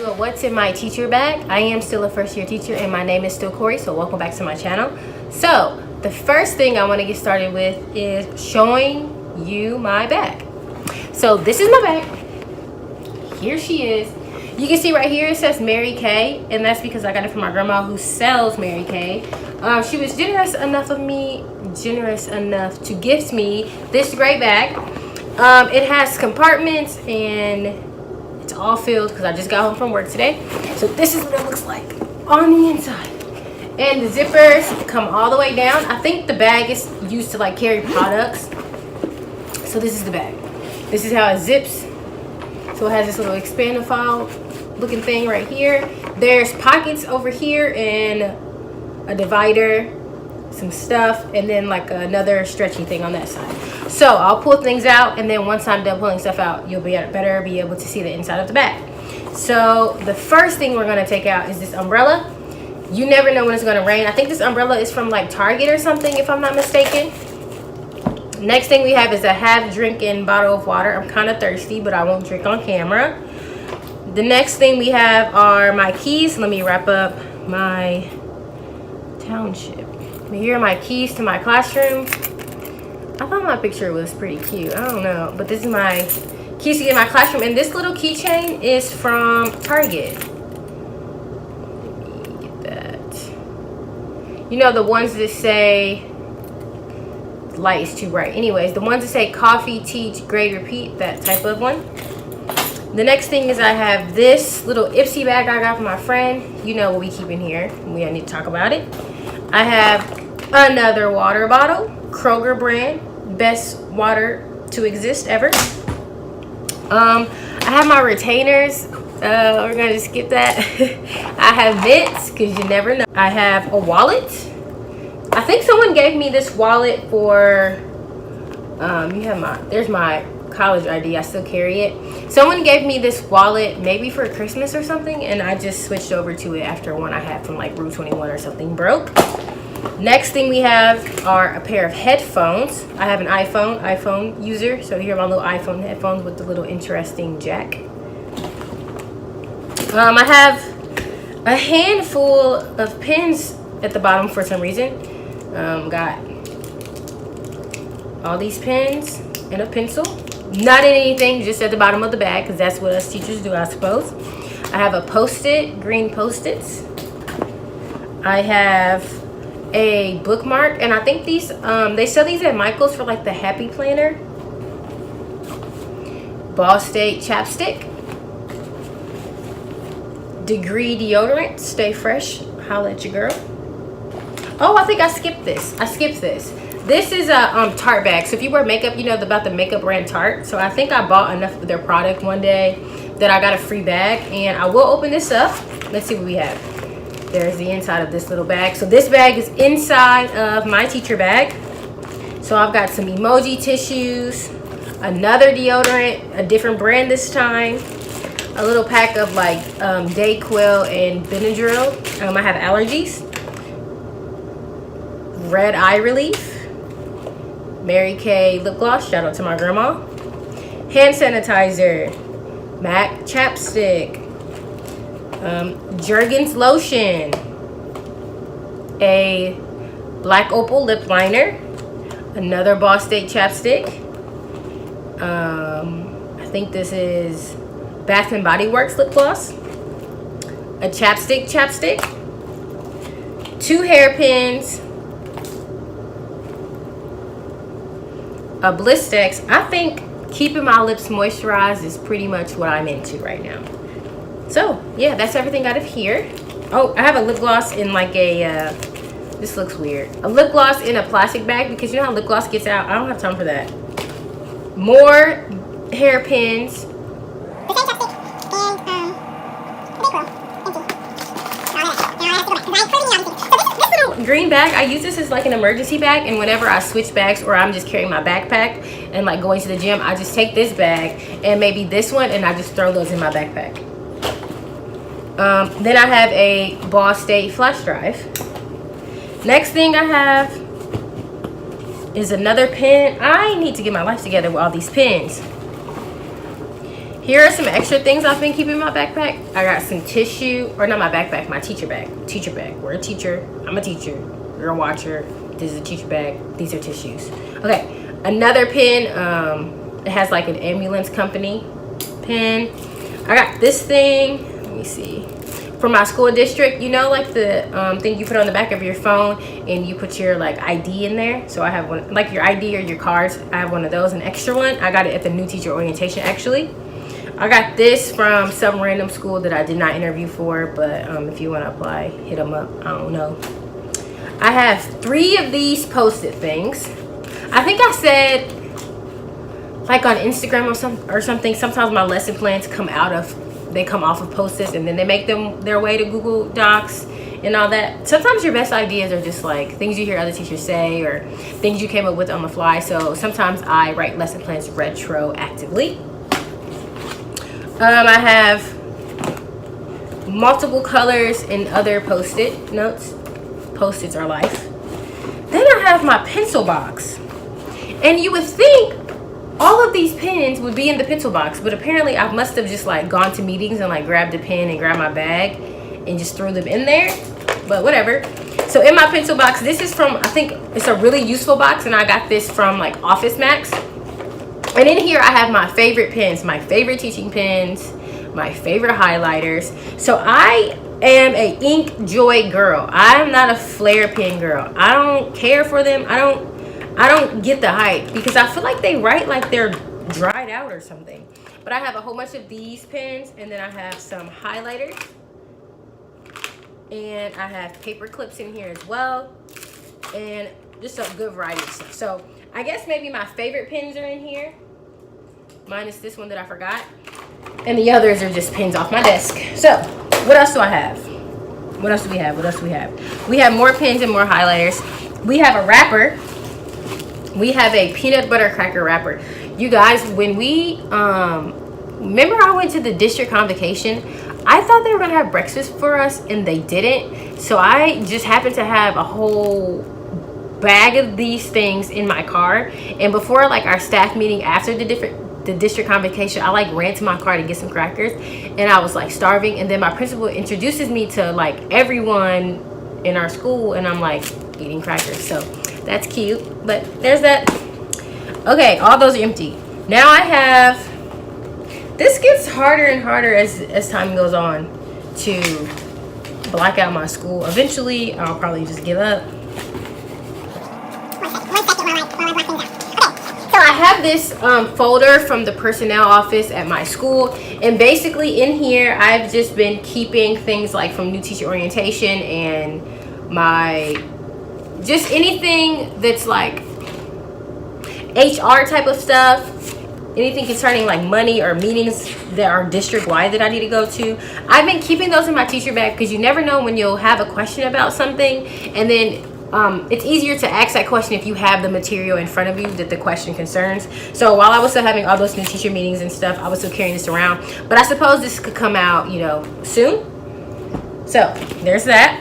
to a what's in my teacher bag. I am still a first year teacher and my name is still Corey, so welcome back to my channel. So the first thing I want to get started with is showing you my bag. So this is my bag. Here she is. You can see right here it says Mary Kay, and that's because I got it from my grandma who sells Mary Kay. She was generous enough to gift me this great bag. It has compartments and it's all filled because I just got home from work today. So this is what it looks like on the inside. And the zippers come all the way down. I think the bag is used to like carry products. So this is the bag. This is how it zips. So it has this little expandable looking thing right here. There's pockets over here and a divider, some stuff, and then like another stretchy thing on that side. So I'll pull things out, and then once I'm done pulling stuff out, you'll better be able to see the inside of the bag. So the first thing we're gonna take out is this umbrella. You never know when it's gonna rain. I think this umbrella is from like Target or something, if I'm not mistaken. Next thing we have is a half drinking bottle of water. I'm kind of thirsty, but I won't drink on camera. The next thing we have are my keys. Let me wrap up my township. Here are my keys to my classroom. I thought my picture was pretty cute. I don't know, but this is my keys to get my classroom. And this little keychain is from Target. Let me get that. You know, the ones that say, light is too bright. Anyways, the ones that say coffee, teach, grade, repeat, that type of one. The next thing is I have this little Ipsy bag I got from my friend. You know what we keep in here. We don't need to talk about it. I have another water bottle, Kroger brand, best water to exist ever. I have my retainers. We're gonna just skip that. I have mitts because you never know. I have a wallet. I think someone gave me this wallet for there's my college ID. I still carry it. Someone gave me this wallet maybe for Christmas or something, and I just switched over to it after one I had from like Rue 21 or something broke. Next thing we have are a pair of headphones. I have an iPhone user, so here are my little iPhone headphones with the little interesting jack. I have a handful of pens at the bottom for some reason. Got all these pens and a pencil. Not in anything, just at the bottom of the bag, because that's what us teachers do, I suppose. I have a Post-it, green Post-its. I have a bookmark, and I think these they sell these at Michael's for like the Happy Planner. Ball State chapstick. Degree deodorant, stay fresh, holla at your girl. Oh, I think I skipped this. This is a Tarte bag. So if you wear makeup, you know about the makeup brand Tarte. So I think I bought enough of their product one day that I got a free bag, and I will open this up. Let's see what we have. There's the inside of this little bag. So this bag is inside of my teacher bag. So I've got some emoji tissues, another deodorant, a different brand this time, a little pack of like Dayquil and Benadryl. I have allergies. Red eye relief. Mary Kay lip gloss, shout out to my grandma. Hand sanitizer. MAC chapstick. Jergens lotion, a black opal lip liner, another Ball State chapstick. I think this is Bath and Body Works lip gloss, a chapstick, 2 hairpins, a Blistex. I think keeping my lips moisturized is pretty much what I'm into right now. So yeah, that's everything out of here. Oh, I have a lip gloss in like a this looks weird, a lip gloss in a plastic bag, because you know how lip gloss gets out. I don't have time for that. More hairpins, green bag. I use this as like an emergency bag, and whenever I switch bags or I'm just carrying my backpack and like going to the gym, I just take this bag and maybe this one, and I just throw those in my backpack. Then I have a Ball State flash drive. Next thing I have is another pen. I need to get my life together with all these pens. Here are some extra things I've been keeping in my backpack. I got some tissue, or not my backpack, my teacher bag. Teacher bag. We're a teacher. I'm a teacher. You're a watcher. This is a teacher bag. These are tissues. Okay, another pen. It has like an ambulance company pen. I got this thing. Let me see. For my school district, you know, like the thing you put on the back of your phone and you put your like ID in there. So I have one, like your ID or your cards. I have one of those, an extra one. I got it at the new teacher orientation actually. I got this from some random school that I did not interview for, but if you want to apply, hit them up. I don't know. I have 3 of these Post-it things. I think I said, like on Instagram or something, sometimes my lesson plans come off of Post-its and then they make them their way to Google Docs and all that. Sometimes your best ideas are just like things you hear other teachers say or things you came up with on the fly. So sometimes I write lesson plans retroactively. I have multiple colors and other Post-it notes. Post-its are life. Then I have my pencil box. And you would think all of these pens would be in the pencil box, but apparently I must have just like gone to meetings and like grabbed a pen and grabbed my bag and just threw them in there, but whatever. So in my pencil box, this is from, I think it's a really useful box, and I got this from like Office Max. And in here I have my favorite pens, my favorite teaching pens, my favorite highlighters. So I am a ink joy girl. I'm not a flare pen girl. I don't care for them. I don't get the hype because I feel like they write like they're dried out or something. But I have a whole bunch of these pens, and then I have some highlighters, and I have paper clips in here as well, and just a good variety of stuff. So I guess maybe my favorite pens are in here, minus this one that I forgot, and the others are just pens off my desk. So what else do I have? What else do we have? What else do we have? We have more pens and more highlighters. We have a wrapper. We have a peanut butter cracker wrapper. You guys, when we remember I went to the district convocation, I thought they were gonna have breakfast for us and they didn't. So I just happened to have a whole bag of these things in my car, and before like our staff meeting after the district convocation, I like ran to my car to get some crackers, and I was like starving, and then my principal introduces me to like everyone in our school, and I'm like eating crackers. So that's cute, but there's that. Okay, all those are empty. Now I have, this gets harder and harder as time goes on to black out my school. Eventually I'll probably just give up. So I have this folder from the personnel office at my school, and basically in here I've just been keeping things like from new teacher orientation and my just anything that's like HR type of stuff, anything concerning like money or meetings that are district wide that I need to go to. I've been keeping those in my teacher bag because you never know when you'll have a question about something, and then it's easier to ask that question if you have the material in front of you that the question concerns. So while I was still having all those new teacher meetings and stuff, I was still carrying this around, but I suppose this could come out, you know, soon. So there's that.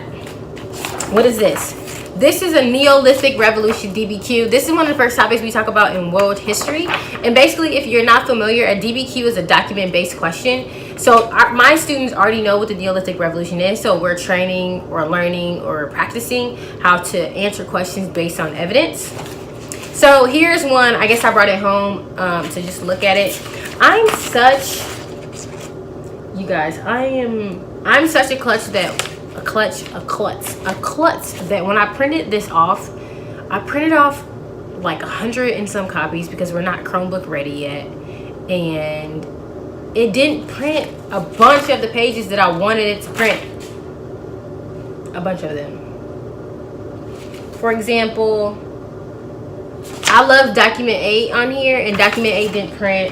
What is this? This is a Neolithic Revolution DBQ. This is one of the first topics we talk about in world history. And basically, if you're not familiar, a DBQ is a document-based question. So my students already know what the Neolithic Revolution is. So we're training or learning or practicing how to answer questions based on evidence. So here's one. I guess I brought it home to just look at it. You guys, I'm such a klutz that that when I printed this off, I printed off like 100 and some copies because we're not Chromebook ready yet, and it didn't print a bunch of the pages that I wanted it to print. A bunch of them. For example, I love document 8 on here, and document 8 didn't print.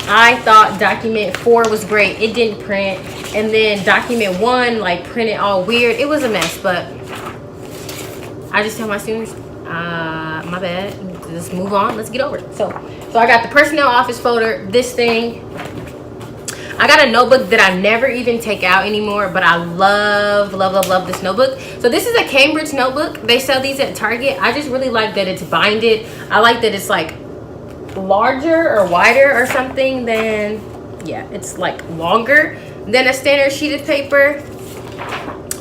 I thought document 4 was great. It didn't print. And then document 1 like printed all weird. It was a mess, but I just tell my students, my bad, just move on, let's get over it. So I got the personnel office folder, this thing. I got a notebook that I never even take out anymore, but I love this notebook. So this is a Cambridge notebook. They sell these at Target. I just really like that it's binded. I like that it's like larger or wider or something than yeah, it's like longer than a standard sheet of paper.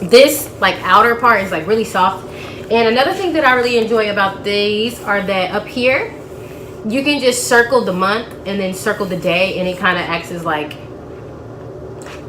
This like outer part is like really soft. And another thing that I really enjoy about these are that up here you can just circle the month and then circle the day, and it kind of acts as like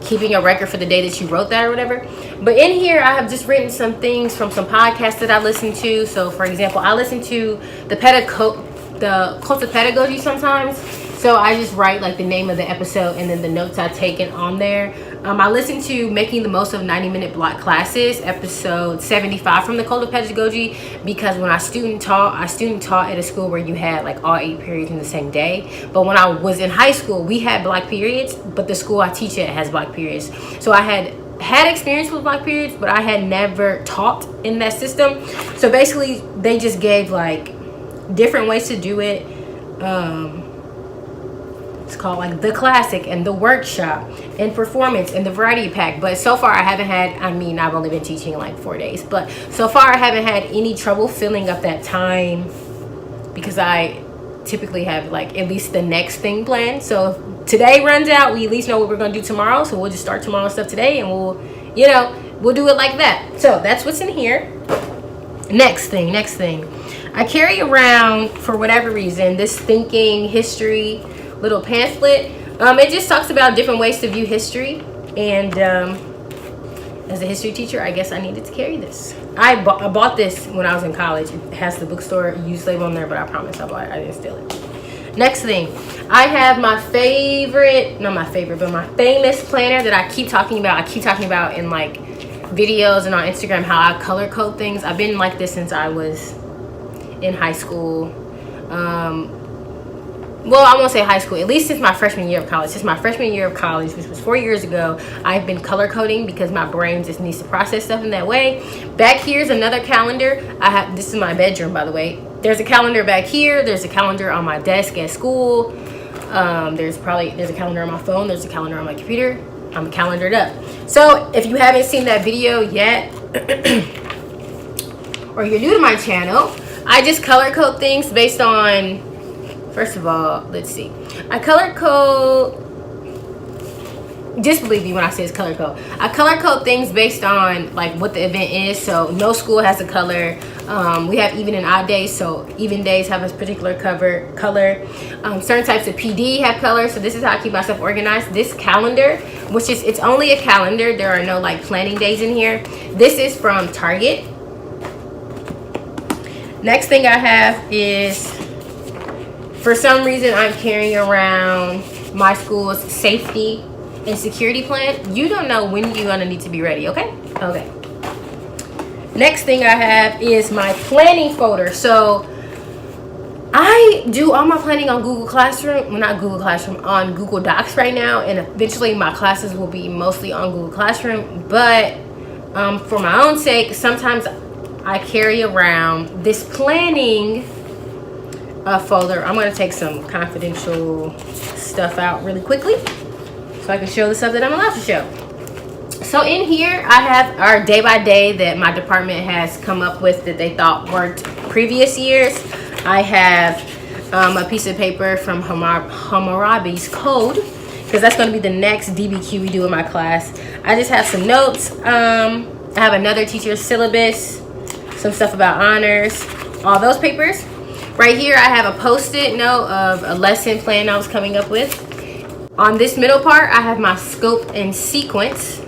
keeping a record for the day that you wrote that or whatever. But in here I have just written some things from some podcasts that I listen to. So for example, I listen to the Cult of Pedagogy sometimes. So I just write like the name of the episode and then the notes I've taken on there. I listen to Making the Most of 90-Minute Block Classes, episode 75 from the Cult of Pedagogy, because when I student taught at a school where you had like all 8 periods in the same day. But when I was in high school, we had block periods, but the school I teach at has block periods. So I had experience with block periods, but I had never taught in that system. So basically they just gave like different ways to do it. It's called like the classic and the workshop and performance and the variety pack. But so far I haven't had, I mean, I've only been teaching like 4 days, but so far I haven't had any trouble filling up that time, because I typically have like at least the next thing planned. So if today runs out, we at least know what we're going to do tomorrow. So we'll just start tomorrow's stuff today, and we'll do it like that. So that's what's in here. Next thing. I carry around, for whatever reason, this Thinking History little pamphlet. It just talks about different ways to view history, and as a history teacher, I guess I needed to carry this. I bought this when I was in college. It has the bookstore used label on there, but I promise I bought it. I didn't steal it. Next thing, I have my famous planner that I keep talking about. I keep talking about in like videos and on Instagram how I color code things. I've been like this since I was in high school. Well, I won't say high school, at least since my freshman year of college. Since my freshman year of college, which was 4 years ago, I've been color coding because my brain just needs to process stuff in that way. Back here's another calendar. This is my bedroom, by the way. There's a calendar back here. There's a calendar on my desk at school. There's a calendar on my phone. There's a calendar on my computer. I'm calendared up. So if you haven't seen that video yet, or you're new to my channel, I just color code things based on, first of all, let's see. I color code, just believe me when I say it's color code. I color code things based on like what the event is. So no school has a color. We have even and odd days. So even days have a particular color. Certain types of PD have colors. So this is how I keep myself organized. This calendar, it's only a calendar. There are no like planning days in here. This is from Target. Next thing I have is, for some reason, I'm carrying around my school's safety and security plan. You don't know when you're gonna need to be ready, okay? Okay. Next thing I have is my planning folder. So I do all my planning on Google Classroom. Well, not Google Classroom, on Google Docs right now. And eventually my classes will be mostly on Google Classroom. But for my own sake, sometimes I carry around this planning folder. I'm going to take some confidential stuff out really quickly so I can show the stuff that I'm allowed to show. So in here I have our day by day that my department has come up with that they thought worked previous years. I have a piece of paper from Hammurabi's Code, because that's going to be the next DBQ we do in my class. I just have some notes. I have another teacher's syllabus, some stuff about honors, all those papers. Right here I have a post-it note of a lesson plan I was coming up with. On this middle part I have my scope and sequence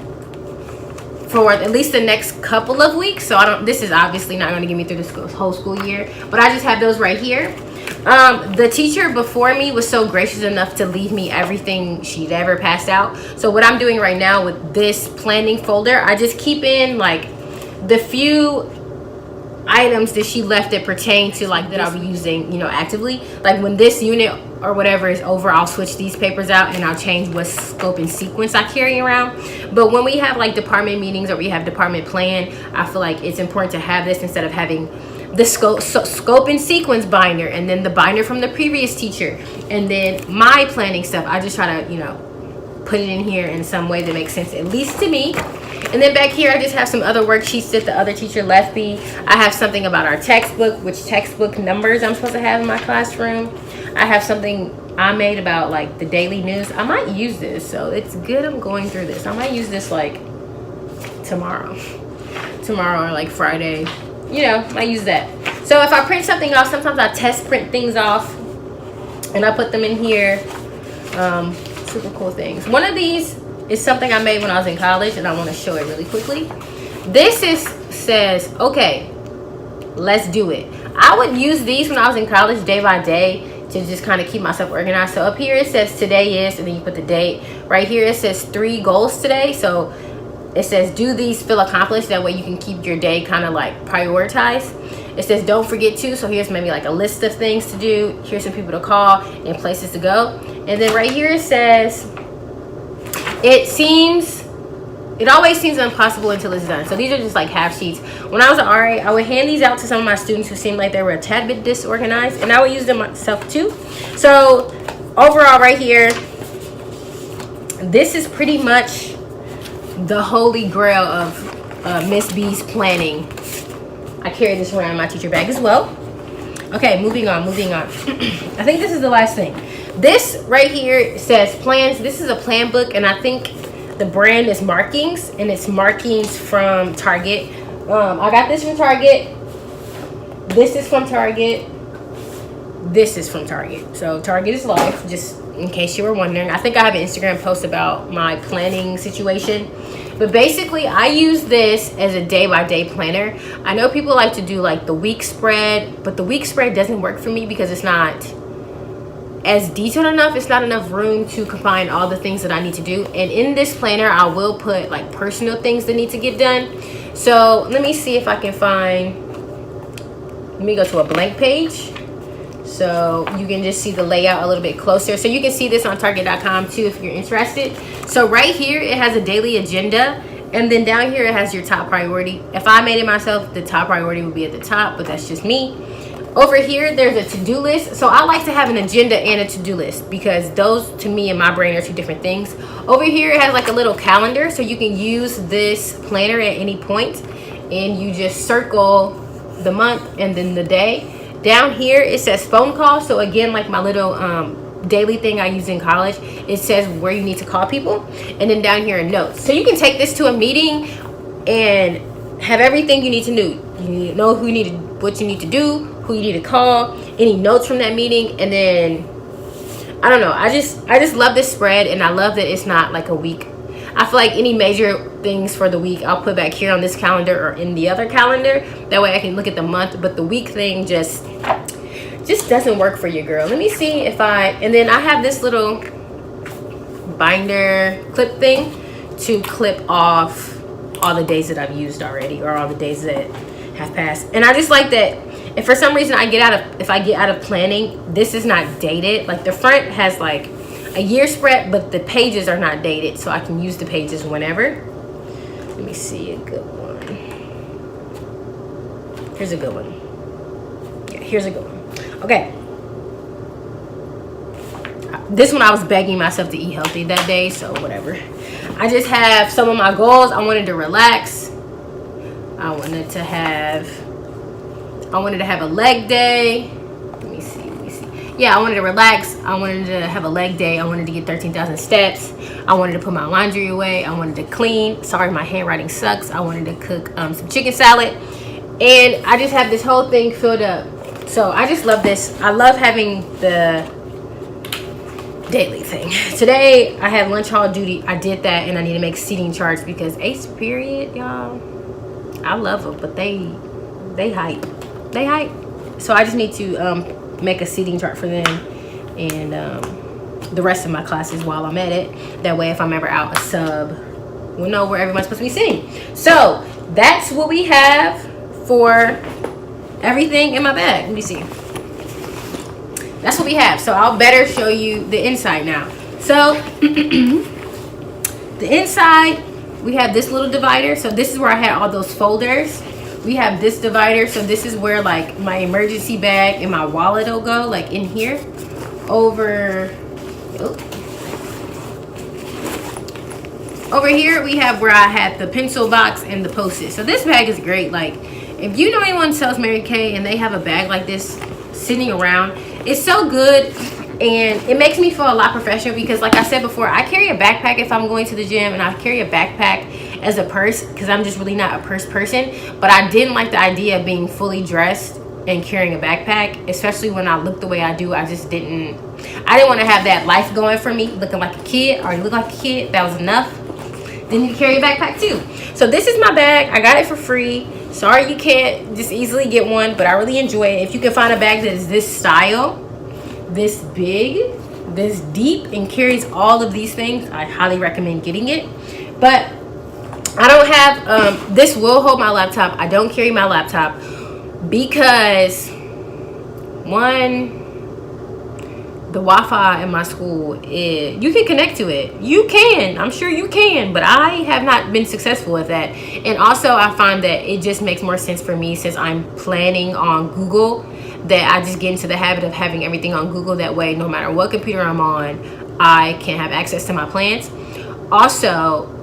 for at least the next couple of weeks. So this is obviously not going to get me through the whole school year, but I just have those right here. The teacher before me was so gracious enough to leave me everything she'd ever passed out. So what I'm doing right now with this planning folder, I just keep in like the few items that she left that pertain to like that I'll be using, actively. Like when this unit or whatever is over, I'll switch these papers out and I'll change what scope and sequence I carry around. But when we have like department meetings or we have department plan, I feel like it's important to have this instead of having the scope and sequence binder and then the binder from the previous teacher and then my planning stuff. I just try to put it in here in some way that makes sense, at least to me. And then back here I just have some other worksheets that the other teacher left me. I have something about our textbook, which textbook numbers I'm supposed to have in my classroom. I have something I made about like the daily news. I might use this, so it's good I'm going through this. I might use this like tomorrow or like Friday, you know, I use that. So if I print something off, sometimes I test print things off and I put them in here. Super cool things. One of these is something I made when I was in college, and I want to show it really quickly. This says, okay, let's do it. I would use these when I was in college day by day to just kind of keep myself organized. So up here it says today is, and then you put the date. Right here it says 3 goals today. So it says do these, feel accomplished. That way you can keep your day kind of like prioritized. It says don't forget to. So here's maybe like a list of things to do. Here's some people to call and places to go. And then right here it says it always seems impossible until it's done. So these are just like half sheets. When I was an RA, I would hand these out to some of my students who seemed like they were a tad bit disorganized, and I would use them myself too. So overall right here, this is pretty much the holy grail of Miss B's planning. I carry this around in my teacher bag as well. Okay, moving on. I think this is the last thing. This right here says plans. This is a plan book, and I think the brand is Markings, and it's Markings from Target. I got this from Target. This is from Target. This is from Target. So Target is life, just in case you were wondering. I think I have an Instagram post about my planning situation. But basically, I use this as a day-by-day planner. I know people like to do like the week spread, but the week spread doesn't work for me because it's not as detailed enough. It's not enough room to combine all the things that I need to do. And in this planner, I will put like personal things that need to get done. So let me see if I can find, let me go to a blank page so you can just see the layout a little bit closer. So you can see this on Target.com too if you're interested. So right here it has a daily agenda, and then down here it has your top priority. If I made it myself, the top priority would be at the top, but that's just me. Over here there's a to-do list. So I like to have an agenda and a to-do list because those to me and my brain are two different things. Over here it has like a little calendar, so you can use this planner at any point and you just circle the month and then the day. Down here it says phone call. So again, like my little daily thing I use in college, it says where you need to call people. And then down here are notes. So you can take this to a meeting and have everything you need to know. You need to know what you need to do, who you need to call, any notes from that meeting. And then I don't know, I just love this spread, and I love that it's not like a week. I feel like any major things for the week I'll put back here on this calendar or in the other calendar. That way I can look at the month, but the week thing just doesn't work for you, girl. Let me see if and then I have this little binder clip thing to clip off all the days that I've used already, or all the days that have passed. And I just like that if for some reason if I get out of planning, this is not dated. Like the front has like a year spread, but the pages are not dated, so I can use the pages whenever. Let me see a good one. Here's a good one. Yeah, here's a good one. Okay. This one I was begging myself to eat healthy that day, so whatever. I just have some of my goals. I wanted to relax. I wanted to have a leg day. Let me see. Yeah, I wanted to relax. I wanted to have a leg day. I wanted to get 13,000 steps. I wanted to put my laundry away. I wanted to clean. Sorry, my handwriting sucks. I wanted to cook some chicken salad. And I just have this whole thing filled up. So I just love this. I love having the daily thing. Today, I had lunch haul duty. I did that, and I need to make seating charts because Ace Period, y'all, I love them, but they hype. They hype. So I just need to make a seating chart for them and the rest of my classes while I'm at it. That way if I'm ever out, a sub will know where everyone's supposed to be sitting. So that's what we have for everything in my bag. Let me see. That's what we have. So I'll better show you the inside now. So the inside, we have this little divider. So this is where I had all those folders. We have this divider, so this is where like my emergency bag and my wallet will go, like in here. Over here we have where I had the pencil box and the Post-it. So this bag is great. Like if you know anyone sells Mary Kay and they have a bag like this sitting around, it's so good And it makes me feel a lot professional because, like I said before, I carry a backpack if I'm going to the gym, and I carry a backpack as a purse because I'm just really not a purse person. But I didn't like the idea of being fully dressed and carrying a backpack, especially when I look the way I do. I didn't want to have that life going for me, looking like a kid. I already look like a kid. That was enough. Then you carry a backpack too. So this is my bag. I got it for free. Sorry you can't just easily get one, but I really enjoy it. If you can find a bag that is this style, this big, this deep, and carries all of these things, I highly recommend getting it. But I don't have this will hold my laptop. I don't carry my laptop because one, the Wi-Fi in my school is, you can connect to it. You can, I'm sure you can, but I have not been successful with that. And also I find that it just makes more sense for me, since I'm planning on Google, that I just get into the habit of having everything on Google. That way, no matter what computer I'm on, I can have access to my plans. Also,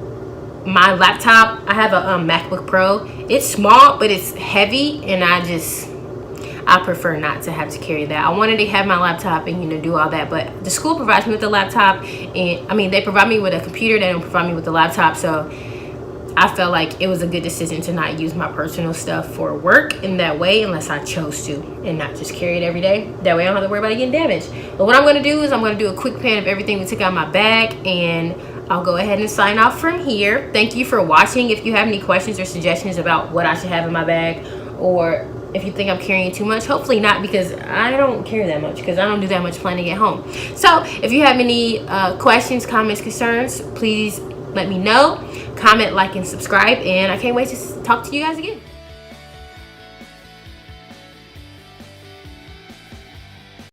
my laptop, I have a MacBook Pro. It's small, but it's heavy, and I prefer not to have to carry that. I wanted to have my laptop and do all that, but the school provides me with the laptop, and I mean, they provide me with a computer, they don't provide me with the laptop. So I felt like it was a good decision to not use my personal stuff for work in that way, unless I chose to, and not just carry it every day. That way I don't have to worry about it getting damaged. But what I'm going to do is I'm going to do a quick pan of everything we took out of my bag, and I'll go ahead and sign off from here. Thank you for watching. If you have any questions or suggestions about what I should have in my bag, or if you think I'm carrying too much, hopefully not, because I don't carry that much, because I don't do that much planning at home. So if you have any questions, comments, concerns, please let me know. Comment, like, and subscribe, and I can't wait to talk to you guys again.